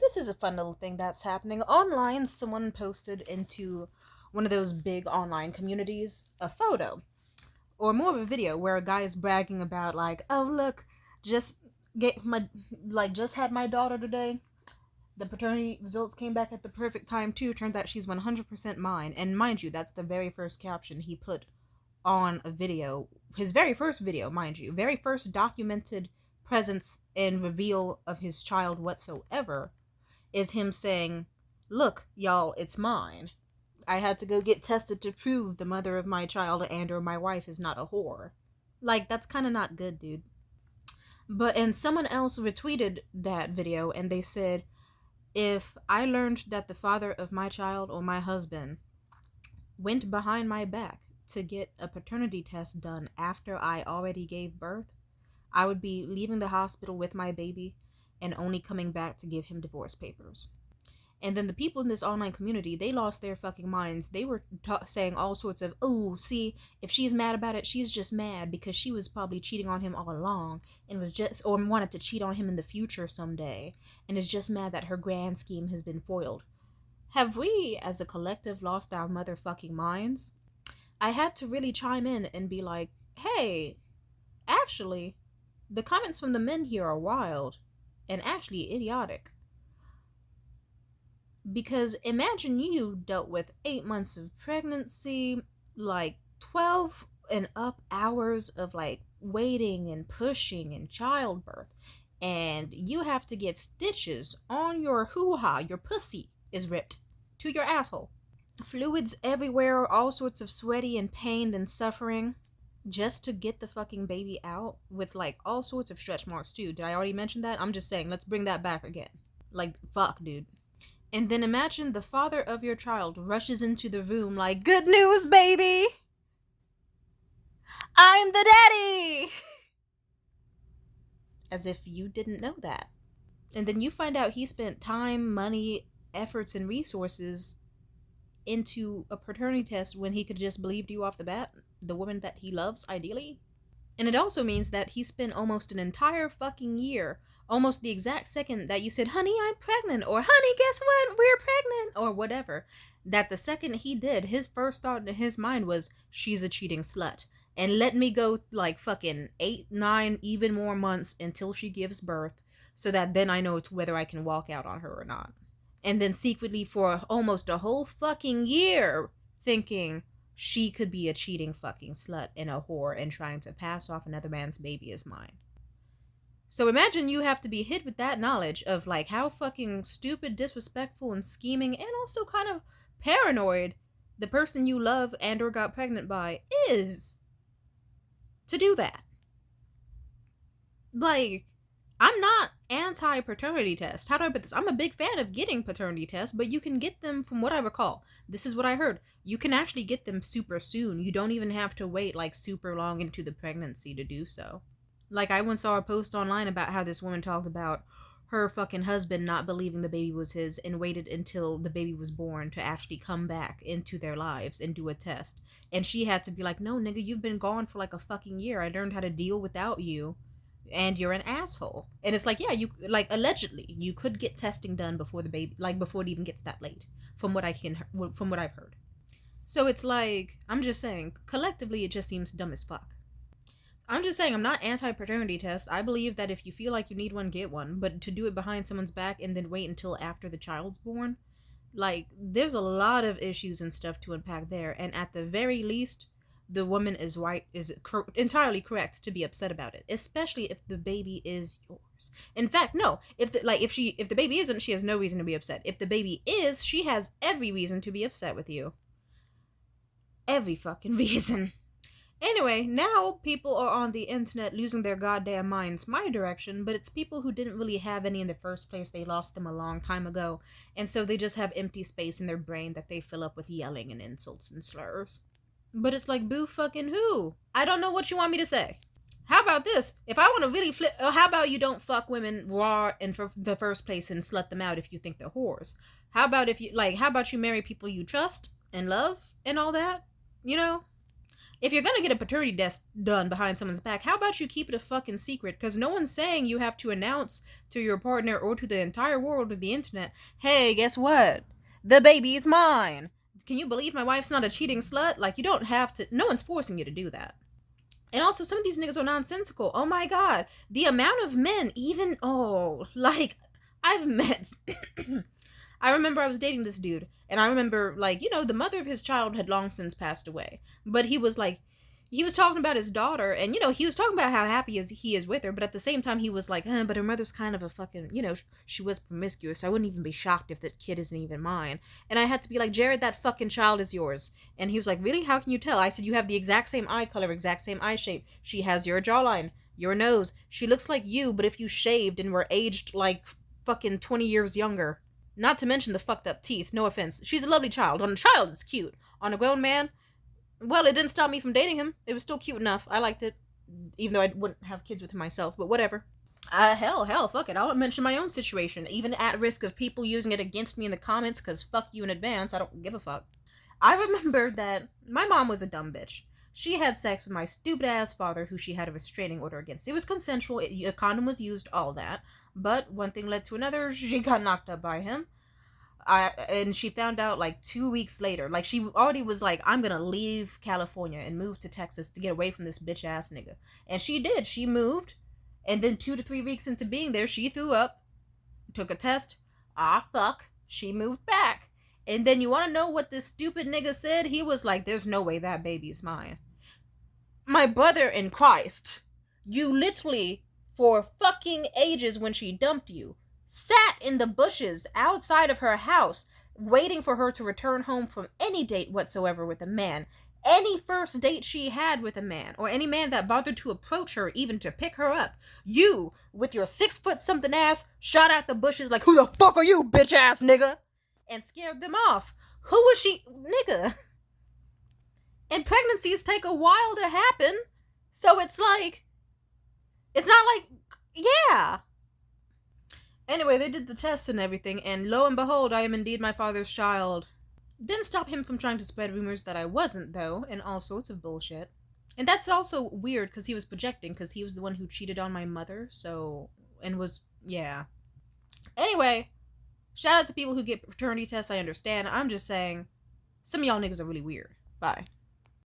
This is a fun little thing that's happening. Online, someone posted into one of those big online communities a photo, or more of a video, where a guy is bragging about, like, oh, look, just get my, just had my daughter today. The paternity results came back at the perfect time, too. Turns out she's 100% mine. And mind you, that's the very first caption he put on a video. His very first video, mind you. Very first documented presence and reveal of his child whatsoever is him saying, look, y'all, it's mine. I had to go get tested to prove the mother of my child and or my wife is not a whore. Like, that's kind of not good, dude. And someone else retweeted that video and they said, if I learned that the father of my child or my husband went behind my back to get a paternity test done after I already gave birth, I would be leaving the hospital with my baby and only coming back to give him divorce papers. And then the people in this online community, they lost their fucking minds. They were saying all sorts of, oh, see, if she's mad about it, she's just mad because she was probably cheating on him all along and was just, or wanted to cheat on him in the future someday, and is just mad that her grand scheme has been foiled. Have we, as a collective, lost our motherfucking minds? I had to really chime in and be like, hey, actually, the comments from the men here are wild and actually idiotic. Because imagine you dealt with 8 months of pregnancy, like 12 and up hours of like waiting and pushing and childbirth, and you have to get stitches on your hoo-ha, your pussy is ripped to your asshole. Fluids everywhere, all sorts of sweaty and pained and suffering just to get the fucking baby out with like all sorts of stretch marks too. Did I already mention that? I'm just saying, let's bring that back again. Like, fuck, dude. And then imagine the father of your child rushes into the room like, good news, baby! I'm the daddy! As if you didn't know that. And then you find out he spent time, money, efforts, and resources into a paternity test when he could just believed you off the bat, the woman that he loves, ideally. And it also means that he spent almost an entire fucking year, almost the exact second that you said, honey, I'm pregnant, or honey, guess what, we're pregnant, or whatever, that the second he did, his first thought in his mind was, she's a cheating slut. And let me go like fucking 8, 9, even more months until she gives birth, so that then I know whether I can walk out on her or not. And then secretly for almost a whole fucking year thinking she could be a cheating fucking slut and a whore and trying to pass off another man's baby as mine. So imagine you have to be hit with that knowledge of like how fucking stupid, disrespectful, and scheming, and also kind of paranoid the person you love and or got pregnant by is to do that. Like, I'm not anti-paternity test. How do I put this? I'm a big fan of getting paternity tests, but you can get them, from what I recall, this is what I heard, you can actually get them super soon. You don't even have to wait like super long into the pregnancy to do so. Like, I once saw a post online about how this woman talked about her fucking husband not believing the baby was his and waited until the baby was born to actually come back into their lives and do a test. And she had to be like, no, nigga, you've been gone for like a fucking year. I learned how to deal without you and you're an asshole. And it's like, yeah, you like allegedly you could get testing done before the baby, like before it even gets that late, from what I've heard. So it's like, I'm just saying, collectively it just seems dumb as fuck. I'm just saying, I'm not anti-paternity test. I believe that if you feel like you need one, get one, but to do it behind someone's back and then wait until after the child's born, like, there's a lot of issues and stuff to unpack there. And at the very least, the woman is entirely correct to be upset about it, especially if the baby is yours. In fact, no, if the baby isn't, she has no reason to be upset. If the baby is, she has every reason to be upset with you. Every fucking reason. Anyway, now people are on the internet losing their goddamn minds my direction, but it's people who didn't really have any in the first place. They lost them a long time ago, and so they just have empty space in their brain that they fill up with yelling and insults and slurs. But it's like, boo fucking who? I don't know what you want me to say. How about this? If I want to really flip, how about you don't fuck women raw in the first place and slut them out if you think they're whores? How about you marry people you trust and love and all that? You know? if you're gonna get a paternity test done behind someone's back, how about you keep it a fucking secret? Because no one's saying you have to announce to your partner or to the entire world or the internet, hey, guess what? The baby's mine. Can you believe my wife's not a cheating slut? Like, you don't have to. No one's forcing you to do that. And also, some of these niggas are nonsensical. Oh my god. The amount of men, even, like, I've met. I remember I was dating this dude, and I remember, like, the mother of his child had long since passed away. But he was like, he was talking about his daughter, and, he was talking about how happy he is with her, but at the same time, he was like, but her mother's kind of a fucking, she was promiscuous, so I wouldn't even be shocked if the kid isn't even mine. And I had to be like, Jared, that fucking child is yours. And he was like, really? How can you tell? I said, you have the exact same eye color, exact same eye shape. She has your jawline, your nose. She looks like you, but if you shaved and were aged, like, fucking 20 years younger. Not to mention the fucked up teeth, no offense. She's a lovely child. On a child, it's cute. On a grown man, well, it didn't stop me from dating him. It was still cute enough. I liked it. Even though I wouldn't have kids with him myself, but whatever. Hell, fuck it. I'll mention my own situation, even at risk of people using it against me in the comments, because fuck you in advance. I don't give a fuck. I remember that my mom was a dumb bitch. She had sex with my stupid-ass father, who she had a restraining order against. It was consensual. A condom was used, all that. But one thing led to another. She got knocked up by him. And she found out, like, 2 weeks later. Like, she already was like, I'm gonna leave California and move to Texas to get away from this bitch-ass nigga. And she did. She moved. And then 2 to 3 weeks into being there, she threw up. Took a test. Fuck. She moved back. And then you want to know what this stupid nigga said? He was like, there's no way that baby's mine. My brother in Christ, you literally, for fucking ages when she dumped you, sat in the bushes outside of her house, waiting for her to return home from any date whatsoever with a man. Any first date she had with a man, or any man that bothered to approach her, even to pick her up, you, with your 6-foot-something ass, shot out the bushes like, who the fuck are you, bitch-ass nigga? And scared them off. Who was she? Nigga. And pregnancies take a while to happen, so it's like, it's not like, yeah. Anyway, they did the tests and everything, and lo and behold, I am indeed my father's child. Didn't stop him from trying to spread rumors that I wasn't, though, and all sorts of bullshit. And that's also weird, because he was projecting, because he was the one who cheated on my mother, so, and was, yeah. Anyway, shout out to people who get paternity tests, I understand. I'm just saying, some of y'all niggas are really weird. Bye.